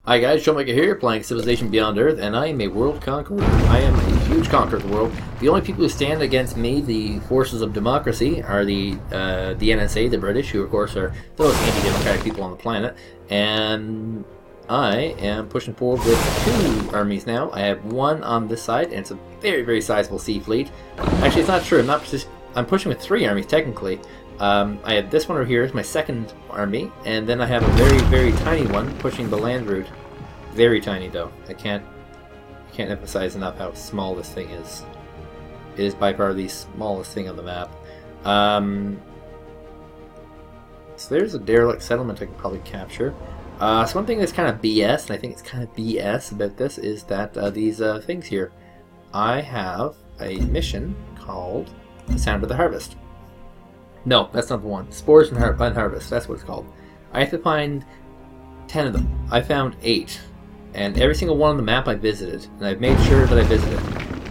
Hi guys, Showmaker here, playing Civilization Beyond Earth, and I am a world conqueror. I am a huge conqueror of the world. The only people who stand against me, the forces of democracy, are the NSA, the British, who of course are the most anti-democratic people on the planet. And I am pushing forward with two armies now. I have one on this side, and it's a very, very sizable sea fleet. Actually, it's not true. I'm pushing with three armies technically. I have this one over here as my second army, and then I have a very, very tiny one pushing the land route. Very tiny, though. I can't emphasize enough how small this thing is. It is by far the smallest thing on the map. So there's a derelict settlement I can probably capture. So one thing that's kind of BS, and I think it's kind of BS about this, is that these things here. I have a mission called The Sound of the Harvest. No, that's not the one. Spores and Harvest, that's what it's called. I have to find 10 of them. I found 8. And every single one on the map I visited. And I've made sure that I visited.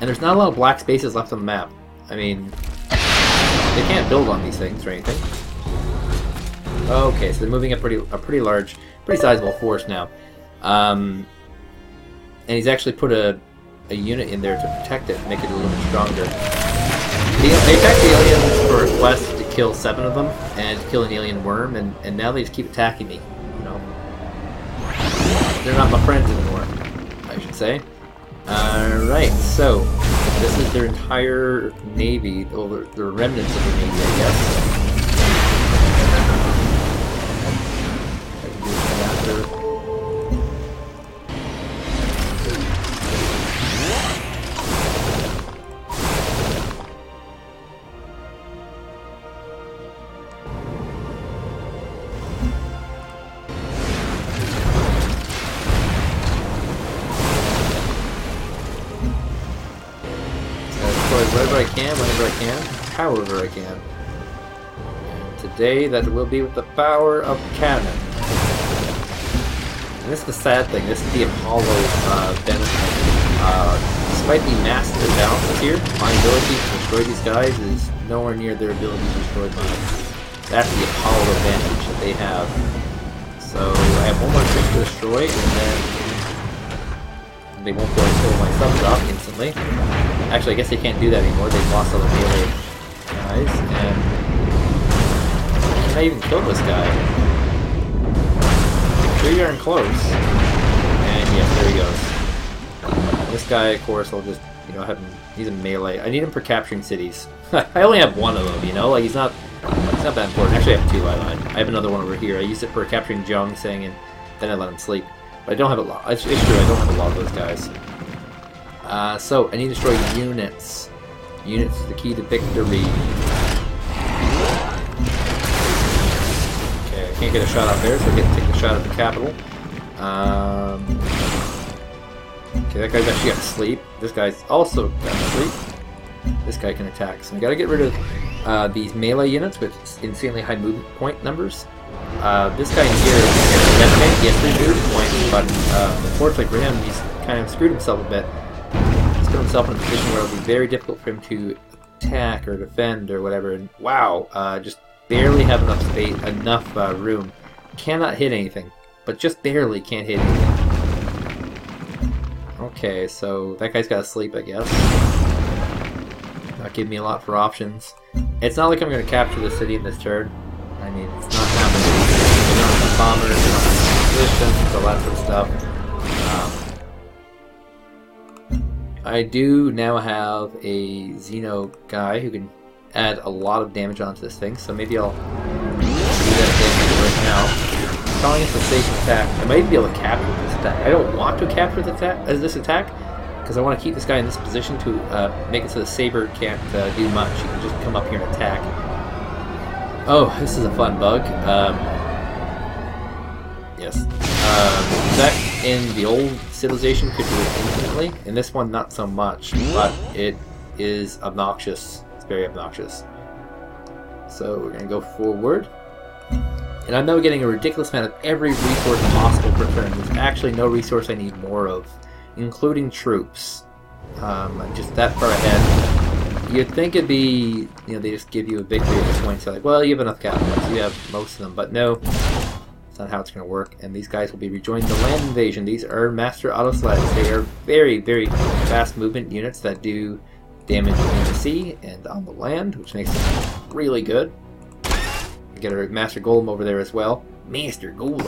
And there's not a lot of black spaces left on the map. I mean, they can't build on these things or anything. Okay, so they're moving a pretty large, pretty sizable force now. And he's actually put a unit in there to protect it, make it a little bit stronger. They attacked the aliens for a quest to kill 7 of them and kill an alien worm, and now they just keep attacking me. You know, they're not my friends anymore, I should say. Alright, so this is their entire navy, or the remnants of the navy, I guess. I can do this after. Whatever I can, whenever I can, however I can. And today, that will be with the power of cannon. And this is the sad thing, this is the Apollo benefit. Despite the massive imbalances here, my ability to destroy these guys is nowhere near their ability to destroy mine. That's the Apollo advantage that they have. So I have one more trick to destroy, and then they won't be able to kill my subs off instantly. Actually, I guess they can't do that anymore. They've lost all the melee guys, and can I even kill this guy? Pretty darn close. And yes, there he goes. This guy, of course, I'll just, have him. He's a melee. I need him for capturing cities. I only have one of them, like he's not that important. Actually, I have 2. I lied. I have another one over here. I used it for capturing Jongsang, and then I let him sleep. But I don't have a lot. It's true, I don't have a lot of those guys. So, I need to destroy units. Units is the key to victory. Okay, I can't get a shot out there, so I get to take the shot at the capital. Okay, that guy's actually got to sleep. This guy's also got to sleep. This guy can attack. So I gotta get rid of these melee units with insanely high movement point numbers. This guy in here is he has 3 movement points, but unfortunately for him, he's kind of screwed himself a bit. He's put himself in a position where it'll be very difficult for him to attack or defend or whatever. And wow, just barely have enough space, enough room. Cannot hit anything, but just barely can't hit anything. Okay, so that guy's got to sleep, I guess. Not giving me a lot for options. It's not like I'm going to capture the city in this turn. I mean, it's not happening. We don't have bombers, we don't have positions, all that sort of stuff. I do now have a Xeno guy who can add a lot of damage onto this thing, so maybe I'll do that damage right now. Calling it a safe attack. I might even be able to capture this attack. I don't want to capture this attack, because I want to keep this guy in this position to make it so the Saber can't do much. He can just come up here and attack. Oh, this is a fun bug. Yes. That in the old Civilization could do it infinitely. In this one, not so much, but it is obnoxious. It's very obnoxious. So we're going to go forward. And I'm now getting a ridiculous amount of every resource possible per turn. There's actually no resource I need more of, including troops. I'm just that far ahead. You'd think it'd be, they just give you a victory at this point. So like, well, you have enough capitals. You have most of them, but no. That's not how it's going to work. And these guys will be rejoining the land invasion. These are master auto sleds. They are very, very fast movement units that do damage in the sea and on the land, which makes them really good. We get our master golem over there as well. Master golem.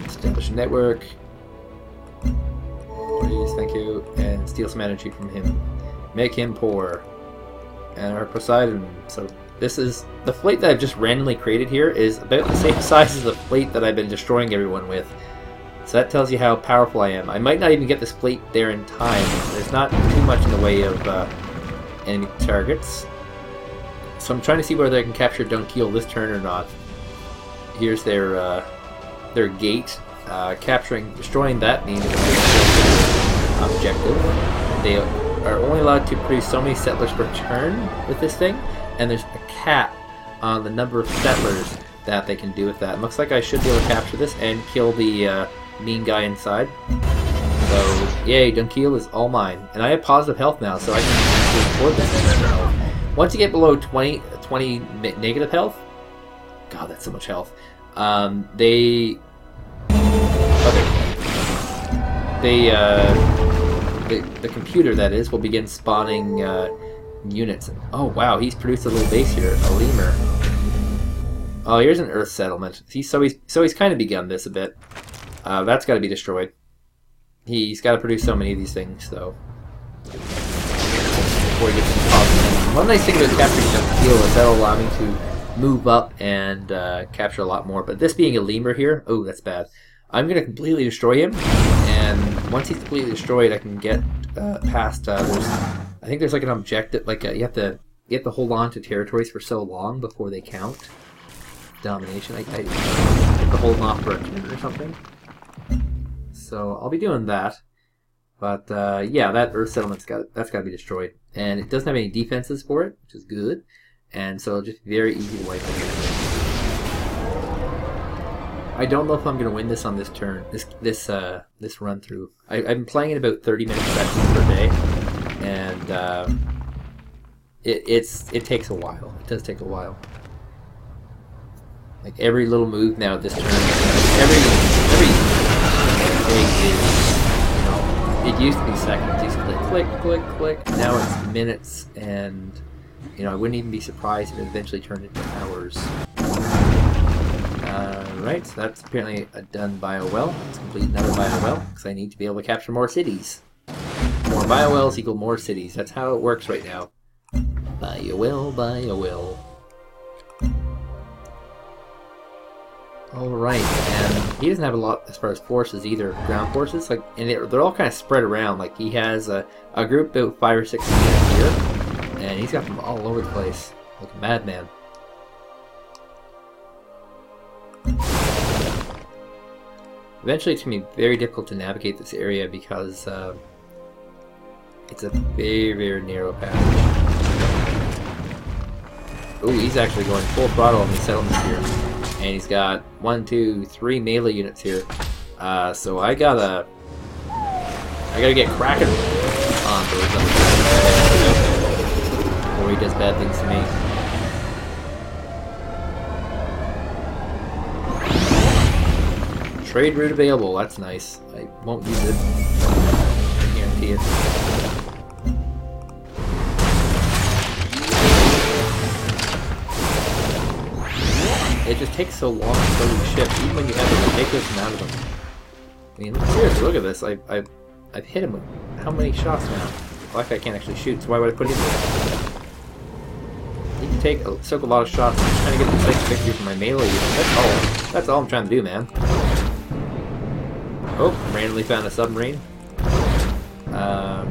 Establish a network. Please, thank you. And steal some energy from him. Make him poor. And our Poseidon. So this is the fleet that I've just randomly created here is about the same size as the fleet that I've been destroying everyone with. So that tells you how powerful I am. I might not even get this fleet there in time. There's not too much in the way of enemy targets. So I'm trying to see whether I can capture Dunkeel this turn or not. Here's their gate. Destroying that means objective. They are only allowed to produce so many settlers per turn with this thing, and there's a cap on the number of settlers that they can do with that. It looks like I should be able to capture this and kill the mean guy inside. So, yay, Dunkeel is all mine. And I have positive health now, so I can afford this extra health. Once you get below 20 negative health, God, that's so much health. The computer, that is, will begin spawning units. Oh wow, he's produced a little base here, a lemur. Oh, here's an Earth settlement. So he's kind of begun this a bit. That's got to be destroyed. He's got to produce so many of these things, so before he gets to positive. One nice thing about capturing Dunkeel is that'll allow me to move up and capture a lot more. But this being a lemur here, oh, that's bad. I'm going to completely destroy him, and once he's completely destroyed, I can get past. I think there's like an objective, like you have to hold on to territories for so long before they count. Domination. I have to hold them off for a turn or something. So I'll be doing that. But yeah, that Earth settlement's got to be destroyed, and it doesn't have any defenses for it, which is good, and so it'll just be very easy to wipe it. I don't know if I'm going to win this on this turn, this run through. I've been playing it about 30-minute sessions per day, and it takes a while. It does take a while. Like every little move now this turn, every thing is, you know, it used to be seconds. It used to be click, click, click. Now it's minutes, and you know, I wouldn't even be surprised if it eventually turned into hours. Right, so that's apparently a done bio-well. Let's complete another bio-well, because I need to be able to capture more cities. More bio-wells equal more cities. That's how it works right now. Bio-well, bio-well. Alright, and he doesn't have a lot as far as forces either, ground forces, like, and they're all kind of spread around. Like, he has a group of 5 or 6 units here, and he's got them all over the place, like a madman. Eventually it's going to be very difficult to navigate this area because it's a very, very narrow passage. Oh, he's actually going full throttle on the settlements here. And he's got 1, 2, 3 melee units here. So I gotta get cracking on those before he does bad things to me. Trade route available, that's nice. I won't use it. I guarantee it. It just takes so long to build a ship, even when you have a ridiculous amount of them. I mean, seriously, look at this. I've hit him with how many shots now? Well, that guy can't actually shoot, so why would I put him there? He can soak a lot of shots. I'm just trying to get the slight victory from my melee unit. That's all I'm trying to do, man. Oh, randomly found a submarine. Try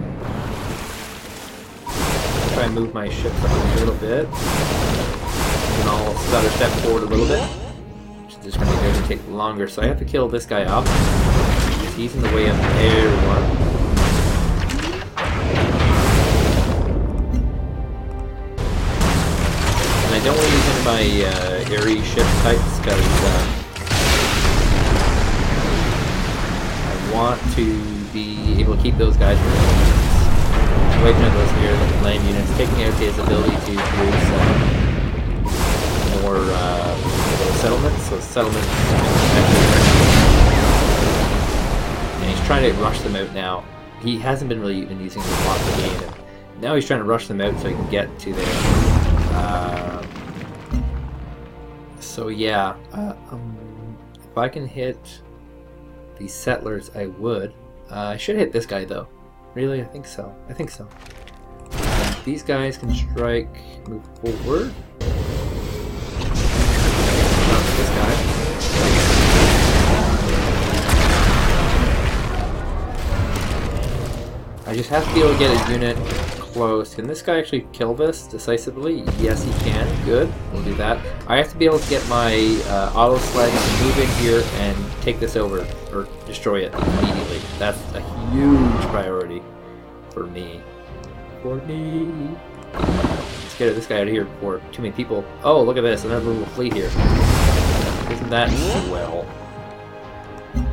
and move my ships up a little bit. And I'll stutter step forward a little bit. Which is just going to take longer, so I have to kill this guy off. Because he's in the way of everyone. And I don't want to use any of my airy ship types because want to be able to keep those guys wiping out those here land units, taking out his ability to produce more settlements. So settlements, and he's trying to rush them out now. He hasn't been really even using them a lot in the game, and now he's trying to rush them out so he can get to there. So yeah, if I can hit these settlers, I would. I should hit this guy though. Really, I think so. I think so. These guys can strike, move forward. This guy. I just have to be able to get a unit close. Can this guy actually kill this decisively? Yes, he can. Good. We'll do that. I have to be able to get my auto sled to move in here and take this over, or destroy it immediately. That's a huge priority for me. Let's get this guy out of here before too many people. Oh, look at this. Another little fleet here. Isn't that swell?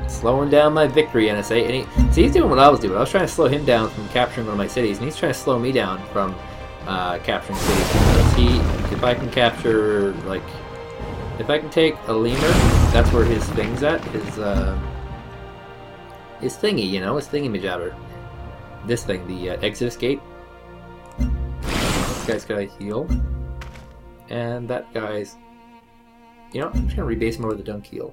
Slowing down my victory, NSA. And see, he's doing what I was doing. I was trying to slow him down from capturing one of my cities, and he's trying to slow me down from capturing cities. Because if I can capture, like, if I can take a lemur, that's where his thing's at. His thingy, you know, his thingy-majabber. This thing, the exodus gate. This guy's got to heal. And that guy's... You know, I'm just going to rebase him over the dunk heal.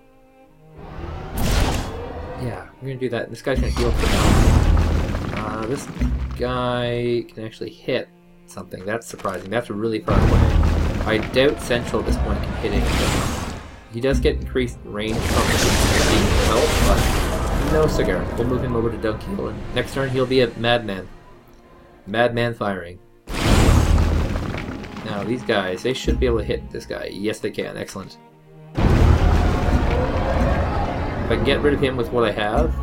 Yeah, I'm going to do that. This guy's going to heal for now. This guy can actually hit something. That's surprising. That's really far away. I doubt Central at this point can hit anything. He does get increased range from being health, but no cigar. We'll move him over to dunk heal, and next turn he'll be a madman. Madman firing. Now these guys, they should be able to hit this guy. Yes, they can. Excellent. If I can get rid of him with what I have,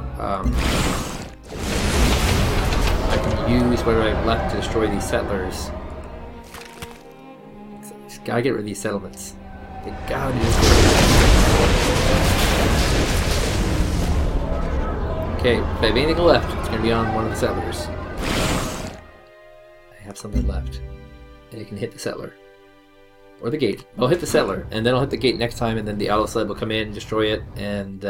I can use what I've left to destroy these settlers. Just gotta get rid of these settlements. They gotta just get rid of them. Okay, if I have anything left, it's gonna be on one of the settlers. I have something left. And it can hit the settler. Or the gate. I'll hit the settler, and then I'll hit the gate next time, and then the auto sled will come in, destroy it, and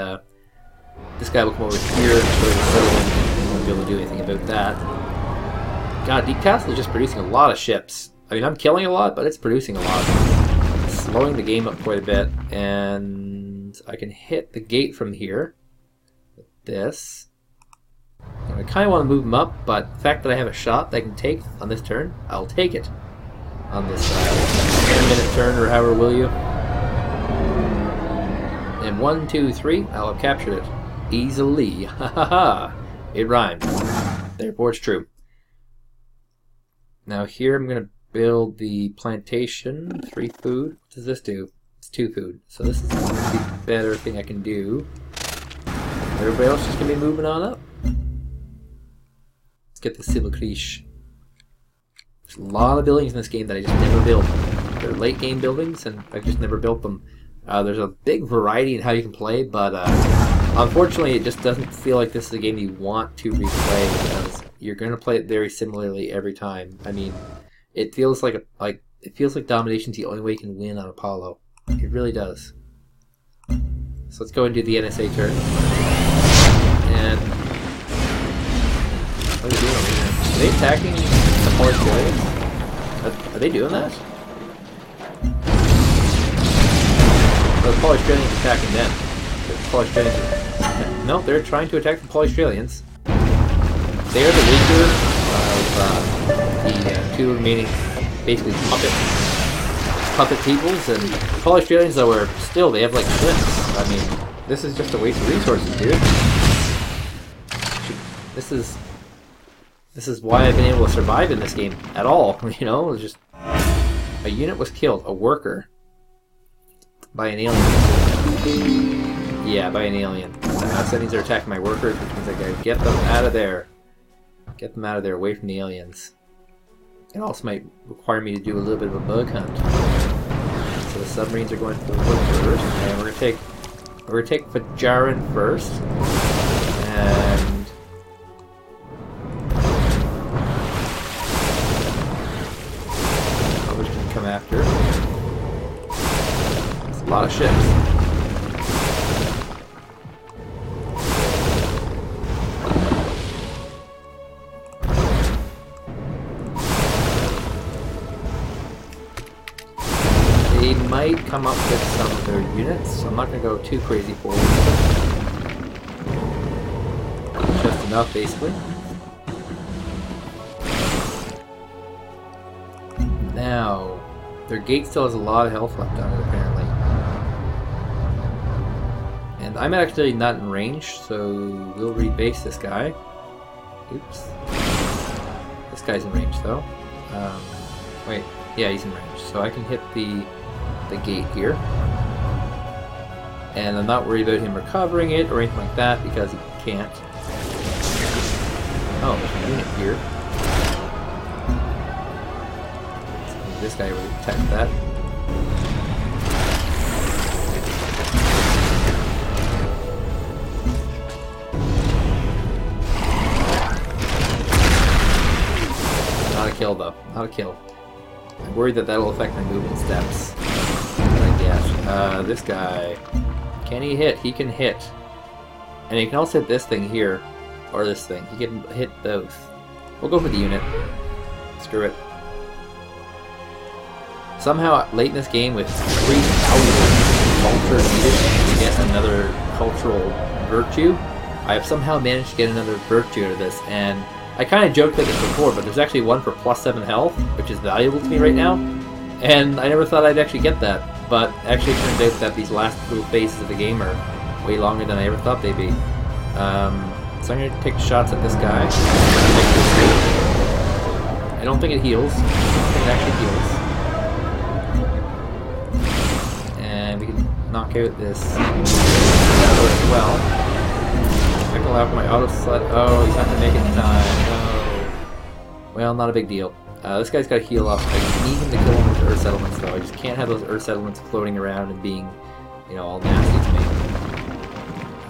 this guy will come over here, destroy the settlement, and won't be able to do anything about that. God, Deep Castle is just producing a lot of ships. I mean, I'm killing a lot, but it's producing a lot. It's slowing the game up quite a bit, and I can hit the gate from here with this. And I kind of want to move them up, but the fact that I have a shot that I can take on this turn, I'll take it. On this 10-minute turn, or however will you. And 1, 2, 3, I'll have captured it. Easily. Ha ha ha. It rhymed. Therefore it's true. Now here I'm going to build the plantation. 3 food. What does this do? It's 2 food. So this is the better thing I can do. Everybody else is going to be moving on up. Let's get the civil criche. There's a lot of buildings in this game that I just never built. They're late game buildings, and I've just never built them. There's a big variety in how you can play, but unfortunately it just doesn't feel like this is a game you want to replay, because you're going to play it very similarly every time. I mean, it feels like domination's the only way you can win on Apollo. It really does. So let's go and do the NSA turn. And what are they doing over here? Are they attacking the Polish Australians? Are they doing that? Or the Polish Australians attacking them? The Polish Australians. No, they're trying to attack the Polish Australians. They are the leader of the 2 remaining, basically puppet peoples, and the Polish Australians, though, are still, they have like ships. I mean, this is just a waste of resources, dude. This is why I've been able to survive in this game at all. You know, it was just a unit was killed, a worker, by an alien. Yeah, by an alien. Settings are attacking my workers, which means I gotta get them out of there. Get them out of there, away from the aliens. It also might require me to do a little bit of a bug hunt. So the submarines are going forward first, and we're gonna take Fajarin first, and others can come after. they might come up with some of their units, so I'm not going to go too crazy forward. Just enough, basically. Now, their gate still has a lot of health left on it, apparently. And I'm actually not in range, so we'll rebase this guy. Oops. This guy's in range, though. Wait, yeah, he's in range, so I can hit the gate here. And I'm not worried about him recovering it or anything like that, because he can't. Oh, there's a unit here. This guy will protect that. Not a kill, though. Not a kill. I'm worried that that'll affect my movement steps. I guess. This guy. Can he hit? He can hit. And he can also hit this thing here. Or this thing. He can hit both. We'll go for the unit. Screw it. Somehow, late in this game, with 3,000 culture needed to get another cultural virtue, I have somehow managed to get another virtue out of this. And I kind of joked about this before, but there's actually one for +7 health, which is valuable to me right now. And I never thought I'd actually get that. But actually it turns out that these last little phases of the game are way longer than I ever thought they'd be. So I'm going to take shots at this guy. I don't think it heals. I don't think it actually heals. And we can knock out this as well. I can allow for my auto slot. Oh, he's not going to make it in time. No. Well, not a big deal. This guy's got to heal up. I need him to kill him with Earth Settlements, though. I just can't have those Earth Settlements floating around and being, you know, all nasty to me.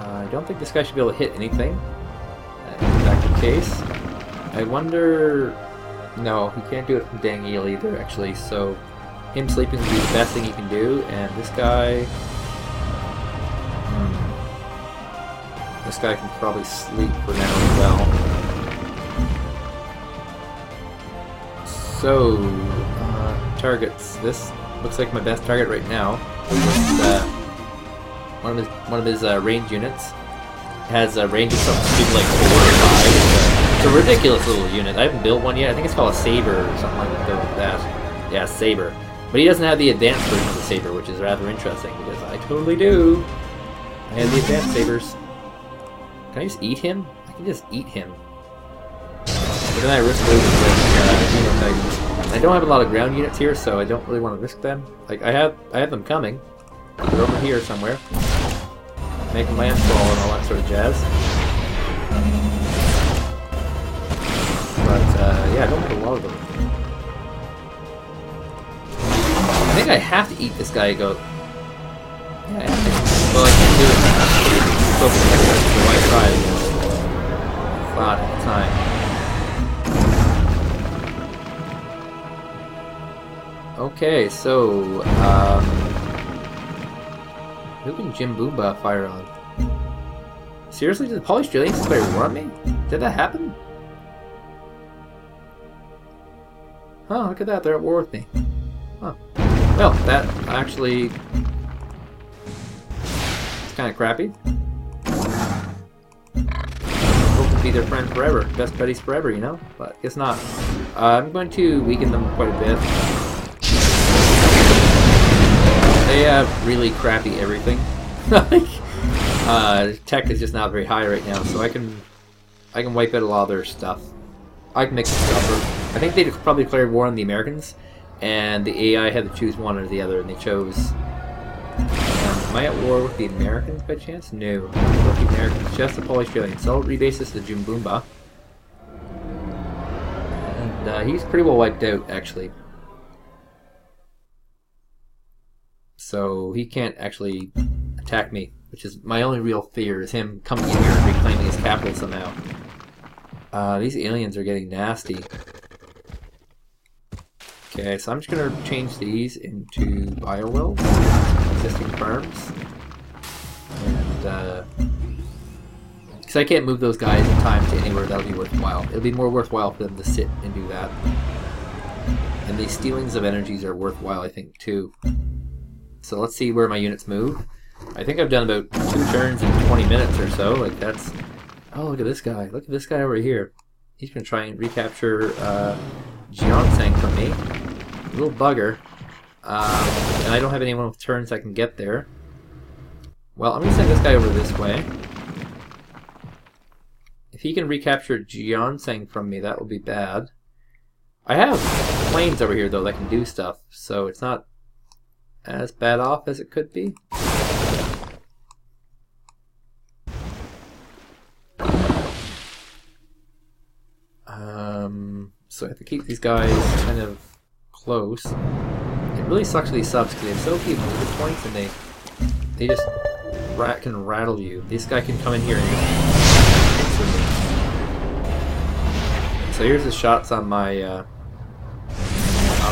I don't think this guy should be able to hit anything. If that's the case. I wonder... No, he can't do it from dang eel either, actually, so him sleeping would be the best thing he can do, and this guy... This guy can probably sleep for now as well. So, targets. This looks like my best target right now. One of his range units has a range of something stupid like 4 or 5. It's a ridiculous little unit. I haven't built one yet. I think it's called a Saber or something like that. Yeah, Saber. But he doesn't have the advanced version of the Saber, which is rather interesting because I totally do. I have the advanced Sabers. Can I just eat him? I can just eat him. But then I risk losing with Titans. I don't have a lot of ground units here, so I don't really want to risk them. Like I have them coming. They're over here somewhere. Making landfall and all that sort of jazz. But yeah, I don't have a lot of them. I think I have to eat this guy. Go. Yeah, I have to. Well, I can't do it. So why try against Falah at the time? Okay, so who can Jim Boomba fire on? Seriously, did the Australians declare war on me? Did that happen? Oh, look at that, they're at war with me. Huh. Well, that actually... it's kind of crappy. Hope to be their friend forever. Best buddies forever, you know? But guess not. I'm going to weaken them quite a bit. They have really crappy everything. Tech is just not very high right now, so I can wipe out a lot of their stuff. I can make them suffer. I think they probably declared war on the Americans, and the AI had to choose one or the other, and they chose... am I at war with the Americans by chance? No. Not with the Americans, just the Australians. So I'll rebase this to Jim Boomba. And he's pretty well wiped out, actually. So he can't actually attack me, which is my only real fear, is him coming in here and reclaiming his capital somehow. These aliens are getting nasty. Okay, so I'm just going to change these into biowells, existing farms. And, because I can't move those guys in time to anywhere that'll be worthwhile. It'll be more worthwhile for them to sit and do that. And these stealings of energies are worthwhile, I think, too. So let's see where my units move. I think I've done about 2 turns in 20 minutes or so. Like that's... Oh, look at this guy. Look at this guy over here. He's going to try and recapture Jiansang from me. Little bugger. And I don't have anyone with turns I can get there. Well, I'm going to send this guy over this way. If he can recapture Jiansang from me, that will be bad. I have planes over here, though, that can do stuff, so it's not as bad off as it could be. So I have to keep these guys kind of close. It really sucks with these subs because they have so few movement points and they just can rattle you. This guy can come in here and just instantly. So here's the shots on my auto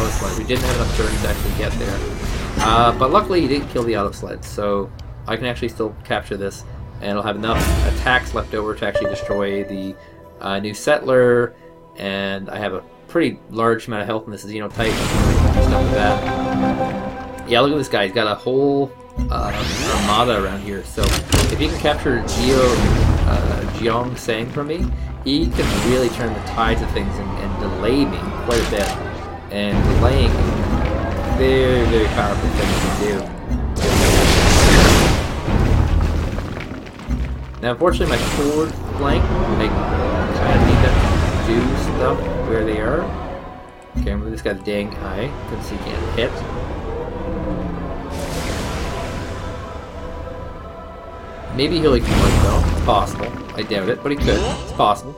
sled. We didn't have enough turns to actually get there. But luckily he didn't kill the auto sled, so I can actually still capture this and it'll have enough attacks left over to actually destroy the new settler, and I have a pretty large amount of health in this xenotype. Just not bad. Yeah, look at this guy. He's got a whole armada around here. So if he can capture Jiansang from me, he can really turn the tides of things and delay me quite a bit. And delaying is a very, very powerful thing to do. Now, unfortunately, my forward flank, I kind of need them to do stuff where they are. Okay, I'm moving this guy dang high because he can't hit. Maybe he'll ignore it though. It's possible. I doubt it, but he could. It's possible.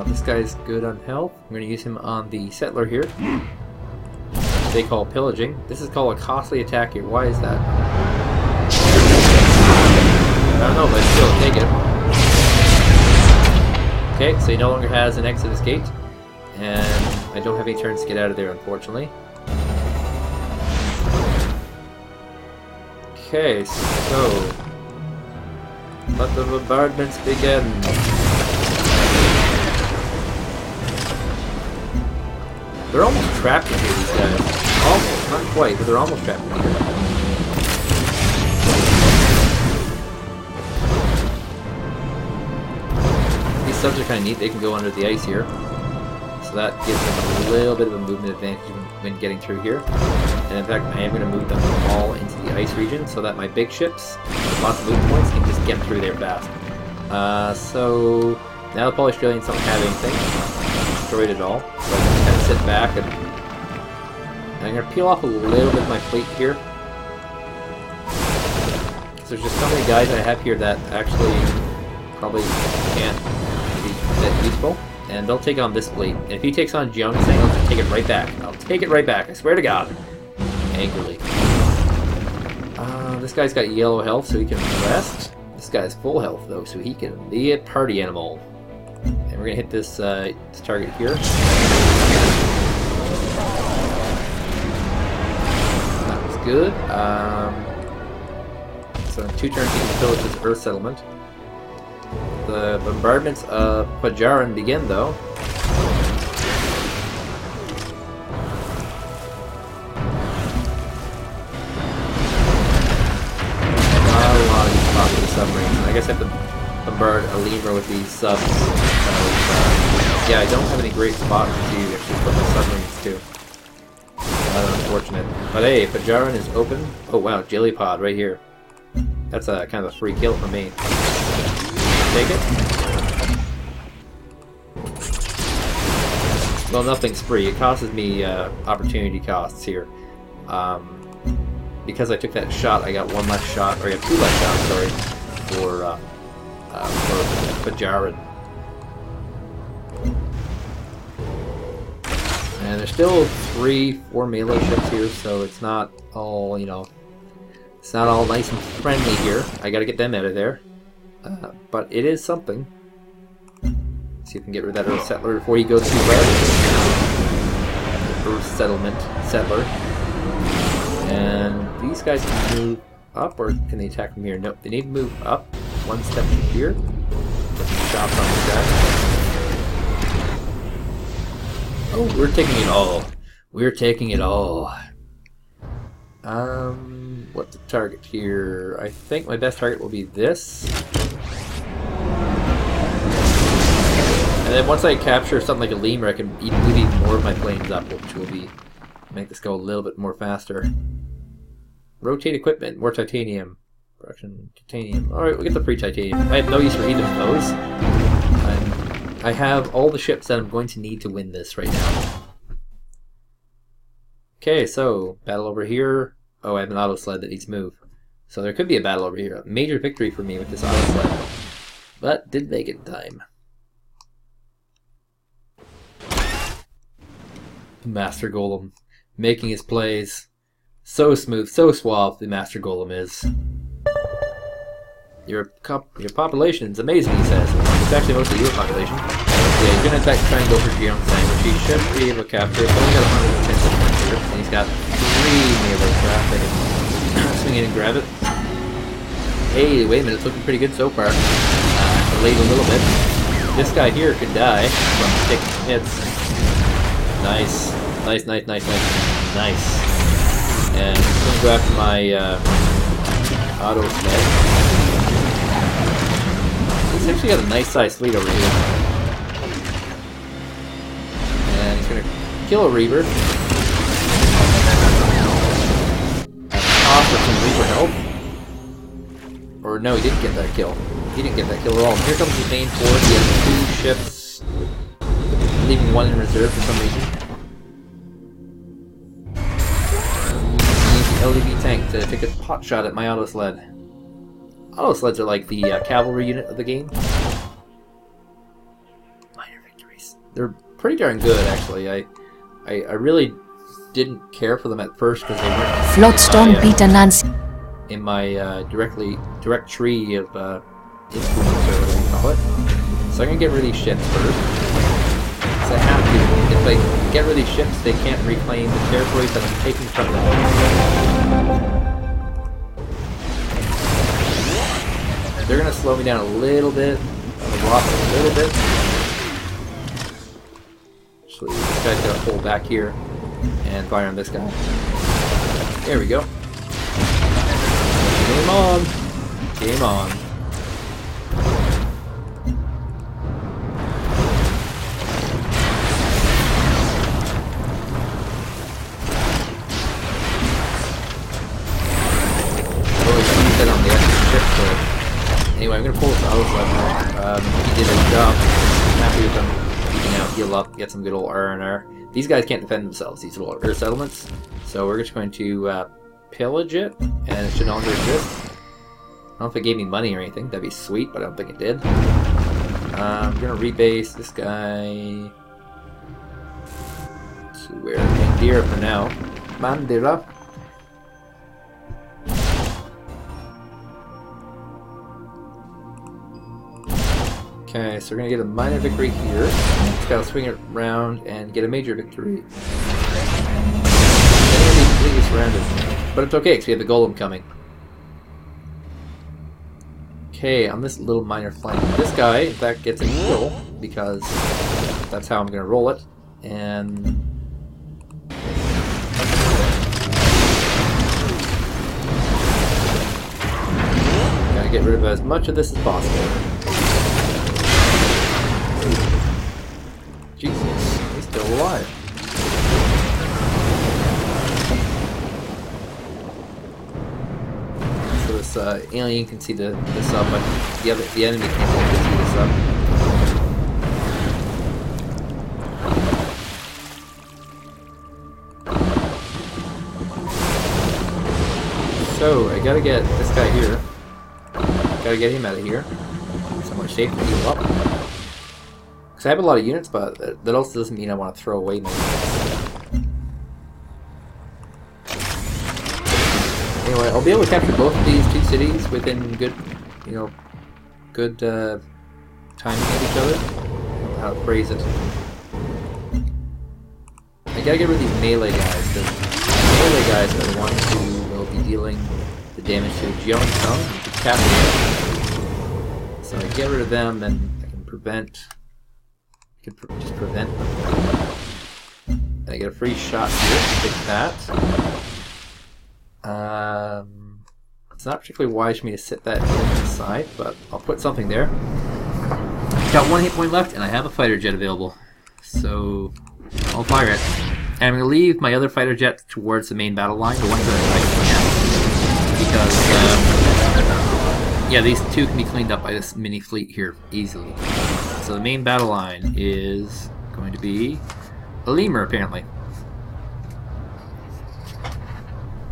This guy's good on health. I'm going to use him on the settler here. They call pillaging. This is called a costly attack here. Why is that? I don't know, but I still take it. Okay, so he no longer has an exit escape. And I don't have any turns to get out of there, unfortunately. Okay, so let the bombardments begin. They're almost trapped in here, these guys. Almost, not quite, but they're almost trapped in here. These subs are kind of neat. They can go under the ice here, so that gives them a little bit of a movement advantage when getting through here. And in fact, I am going to move them all into the ice region so that my big ships with lots of movement points can just get through there fast. So now the Polish Australians don't have anything. Destroyed it all. So I can just kind of sit back and I'm going to peel off a little bit of my fleet here. So there's just so many guys I have here that actually probably can't be that useful. And they'll take on this fleet. And if he takes on Jiansang, I'll just take it right back. I'll take it right back, I swear to God. Angrily. This guy's got yellow health, so he can rest. This guy's full health, though, so he can be a party animal. And we're going to hit this target here. That was good. So in 2 turns, he can pillage this Earth settlement. The bombardments of Pajaran begin, though. Not a lot of these popular submarines. I guess I have to bombard Alima with these subs. Yeah, I don't have any great spots to actually put my submarines to. Unfortunate. But hey, Pajaran is open. Oh wow, Jelly Pod right here. That's a kind of a free kill for me. Take it. Well, nothing's free. It costs me opportunity costs here. Because I took that shot, I got 1 less shot, or I got 2 less shots, sorry, for Pajaran. And there's still 3-4 melee ships here, so it's not all, you know, it's not all nice and friendly here. I gotta get them out of there. But it is something. See if we can get rid of that Earth settler before he goes too far. Earth settler. And these guys can move up, or can they attack from here? Nope, they need to move up 1 step from here. Put some shots on this guy. Oh, we're taking it all. We're taking it all. What's the target here? I think my best target will be this. And then once I capture something like a lemur, I can move even more of my planes up, which will make this go a little bit more faster. Rotate equipment, more titanium. Production titanium. Alright, we'll get the free titanium. I have no use for either of those. I have all the ships that I'm going to need to win this right now. Okay, so battle over here. Oh, I have an auto sled that needs to move. So there could be a battle over here. A major victory for me with this auto sled. But didn't make it in time. Master Golem. Making his plays. So smooth, so suave the Master Golem is. Your population is amazing, he says. It's actually mostly your population. Yeah, he's going to attack try and go for Geon Sang, which he should be able to capture. He's only got 110 seconds here, and he's got 3 melee craft that can swing in and grab it. Hey, wait a minute, it's looking pretty good so far. Delayed a little bit. This guy here could die from taking hits. Nice. Nice, nice, nice, nice. Nice. And I'm going to go after my auto sled. He's actually got a nice sized fleet over here. And he's going to kill a Reaver. Offer some Reaver help. Or no, he didn't get that kill. He didn't get that kill at all. Here comes his main force. He has 2 ships, leaving 1 in reserve for some reason. He used the LDV tank to take a pot shot at my auto sled. Auto sleds are like the cavalry unit of the game. Minor victories. They're pretty darn good, actually. I really didn't care for them at first because they weren't Floatstone Peter Nancy in my direct tree of influence, or whatever you call it. So I'm gonna get rid of these ships first. So I have to. If I get rid of these ships, they can't reclaim the territories that I'm taking from them. They're gonna slow me down a little bit, rock a little bit. Actually, this guy's gonna pull back here and fire on this guy. There we go. Game on! Game on. Oh, he's gonna use that on the extra ship, so anyway, I'm gonna pull this auto sled. He did his job. I'm happy with him. He can now heal up, get some good old R&R. These guys can't defend themselves, these little Earth settlements. So we're just going to pillage it, and it should no longer exist. I don't know if it gave me money or anything. That'd be sweet, but I don't think it did. I'm gonna rebase this guy to where Mandira for now. Mandira. Okay, so we're gonna get a minor victory here. Just gotta swing it around and get a major victory. Completely surrounded, but it's okay because we have the golem coming. Okay, on this little minor flank, this guy in fact gets a kill because that's how I'm gonna roll it, and gotta get rid of as much of this as possible. Jesus, he's still alive. So this alien can see the sub, but the enemy can't see the sub. So I gotta get this guy here. Gotta get him out of here. Somewhere safe to heal up. Because I have a lot of units, but that also doesn't mean I want to throw away my units. Anyway, I'll be able to capture both of these 2 cities within good, good timing of each other. I don't know how to phrase it. I gotta get rid of these melee guys, because melee guys are the ones who will be dealing the damage to Geon Sang and to capture them. So I get rid of them, and I can prevent. Just prevent them. I get a free shot here. Take that. It's not particularly wise for me to sit that in the side, but I'll put something there. Got 1 hit point left, and I have a fighter jet available. So I'll fire it. And I'm going to leave my other fighter jets towards the main battle line, the ones that I can. Because, yeah, these two can be cleaned up by this mini fleet here easily. So the main battle line is going to be a lemur, apparently.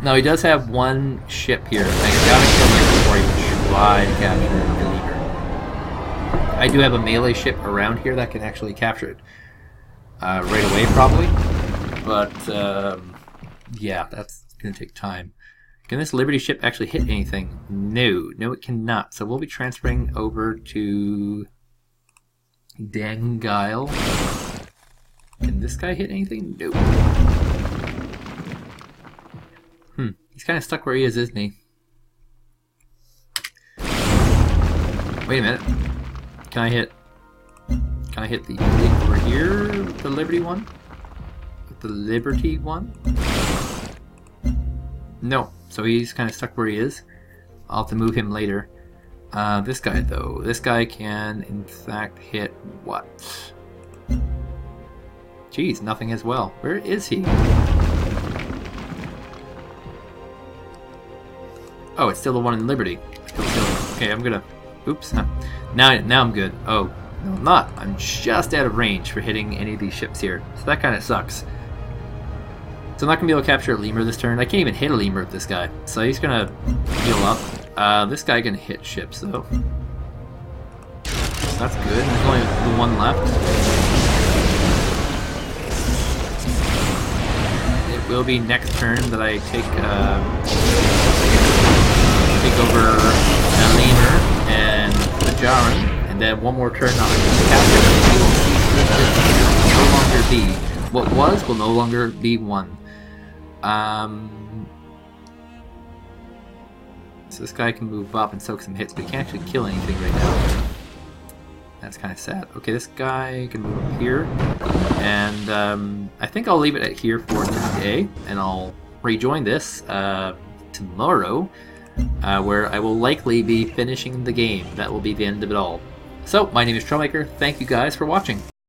Now, he does have 1 ship here. I gotta kill him before he can try to capture the lemur. I do have a melee ship around here that can actually capture it right away, probably. But, yeah, that's gonna take time. Can this Liberty ship actually hit anything? No. No, it cannot. So we'll be transferring over to Dangile. Can this guy hit anything? No. He's kind of stuck where he is, isn't he? Wait a minute. Can I hit the fleet over here with the Liberty one? With the Liberty one? No. So he's kind of stuck where he is. I'll have to move him later. This guy, though. This guy can, in fact, hit what? Geez, nothing as well. Where is he? Oh, it's still the one in Liberty. Okay, I'm gonna... Oops. Now I'm good. Oh, no, I'm not. I'm just out of range for hitting any of these ships here. So that kind of sucks. So I'm not going to be able to capture a lemur this turn. I can't even hit a lemur with this guy. So he's going to heal up. This guy can hit ships, though. So that's good. There's only the 1 left. It will be next turn that I take over a lemur and the Jaren, and then 1 more turn I'll capture it. It will no longer be. What was will no longer be 1. So this guy can move up and soak some hits, but he can't actually kill anything right now. That's kind of sad. Okay, this guy can move up here, and I think I'll leave it at here for today, and I'll rejoin this tomorrow, where I will likely be finishing the game. That will be the end of it all. So, my name is Troublemaker. Thank you guys for watching.